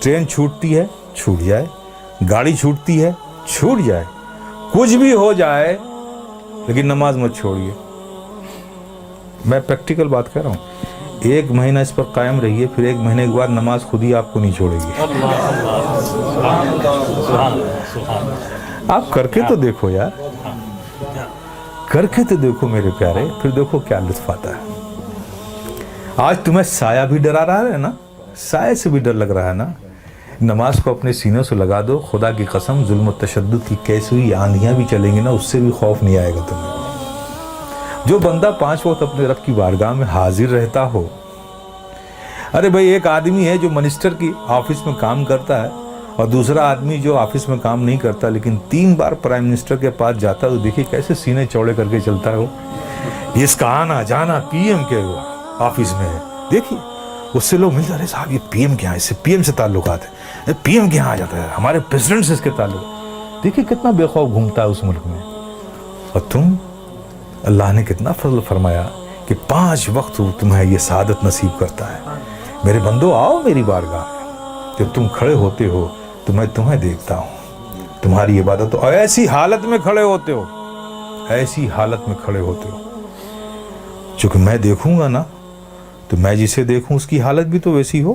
Train छूटती है छूट जाए, गाड़ी छूटती है छूट जाए, कुछ भी हो जाए, लेकिन नमाज मत छोड़िए। मैं प्रैक्टिकल बात कर रहा हूँ। 1 महीना इस पर कायम रहिए, फिर 1 महीने के बाद नमाज खुद ही आपको नहीं छोड़ेगी। आप करके तो देखो यार, करके तो देखो मेरे प्यारे, फिर देखो क्या लुत्फ आता है। आज तुम्हें साया भी डरा रहा है ना, साये से भी डर लग रहा है ना, नमाज को अपने सीनों से लगा दो। खुदा की कसम, जुल्म और तशद्दुद की कैसी हुई आंधियां भी चलेंगी ना, उससे भी खौफ नहीं आएगा तुम्हें। जो बंदा 5 वक्त अपने रब की बारगाह में हाजिर रहता हो। अरे भाई, एक आदमी है जो मिनिस्टर की ऑफिस में काम करता है, और दूसरा आदमी जो ऑफिस में काम नहीं करता लेकिन 3 बार प्राइम मिनिस्टर के पास जाता है, तो देखिए कैसे सीने चौड़े करके चलता है वो। इसका आना जाना पीएम के ऑफिस में है, देखिए उससे लोग मिलते, अरे साहब ये पीएम के यहाँ, इससे पीएम से ताल्लुकात है, पीएम के यहाँ आ जाता है, हमारे प्रेसिडेंट से इसके ताल्लुक। देखिए कितना बेखौफ घूमता है उस मुल्क में। और तुम, अल्लाह ने कितना फजल फरमाया कि 5 वक्त तुम्हें ये सादत नसीब करता है। मेरे बंदो, आओ मेरी बारगाह में, जब तुम खड़े होते हो तो मैं तुम्हें देखता हूँ, तुम्हारी इबादत, और ऐसी हालत में खड़े होते हो, ऐसी हालत में खड़े होते हो, चूंकि मैं देखूंगा ना, तो मैं जिसे देखूं उसकी हालत भी तो वैसी हो।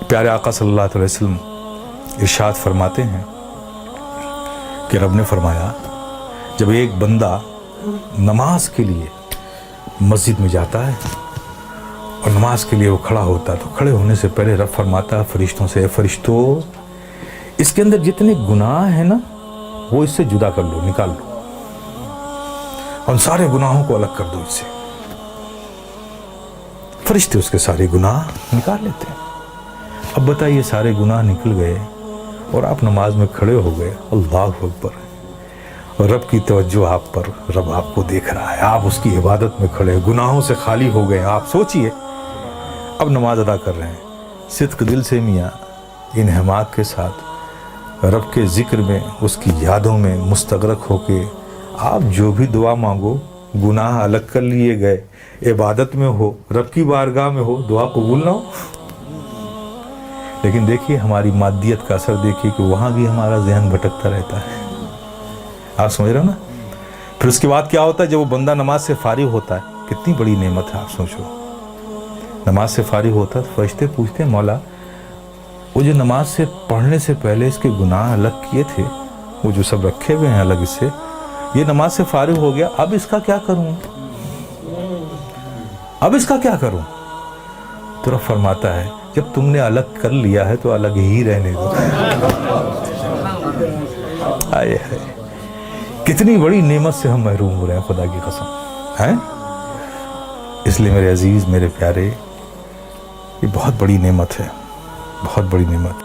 प्यारे आका सल्लल्लाहु अलैहि वसल्लम इरशाद फरमाते हैं कि रब ने फरमाया, जब एक बंदा नमाज के लिए मस्जिद में जाता है और नमाज के लिए वो खड़ा होता है, तो खड़े होने से पहले रब फरमाता है फरिश्तों से, फरिश्तों, इसके अंदर जितने गुनाह हैं ना, वो इससे जुदा कर लो, निकाल लो, उन सारे गुनाहों को अलग कर दो इससे। फरिश्ते उसके सारे गुनाह निकाल लेते हैं। अब बताइए, सारे गुनाह निकल गए और आप नमाज में खड़े हो गए, अल्लाह अकबर, और रब की तवज्जो आप पर, रब आपको देख रहा है, आप उसकी इबादत में खड़े, गुनाहों से खाली हो गए। आप सोचिए, अब नमाज अदा कर रहे हैं सिद्क दिल से, मियाँ इन हिमाक के साथ, रब के जिक्र में, उसकी यादों में मुस्तगरक होके आप जो भी दुआ मांगो, गुनाह अलग कर लिए गए, इबादत में हो, रब की बारगाह में हो, दुआ कबूल ना हो। लेकिन देखिए हमारी मादियत का असर देखिए कि वहाँ भी हमारा जहन भटकता रहता है। आप समझ रहे हो ना। फिर उसके बाद क्या होता है, जब वो बंदा नमाज से फारिग होता है, कितनी बड़ी नेमत है, आप सोचो। नमाज से फारिग होता है तो फरिश्ते पूछते हैं, मौला वो जो नमाज से पढ़ने से पहले इसके गुनाह अलग किए थे, वो जो सब रखे हुए हैं अलग इससे, ये नमाज से फारिग हो गया, अब इसका क्या करूं, अब इसका क्या करूं। तो रब फरमाता है, जब तुमने अलग कर लिया है तो अलग ही रहने दो। आए है, कितनी बड़ी नेमत से हम महरूम हो रहे हैं, खुदा की कसम है। इसलिए मेरे अजीज, मेरे प्यारे, ये बहुत बड़ी नेमत है, बहुत बड़ी नेमत।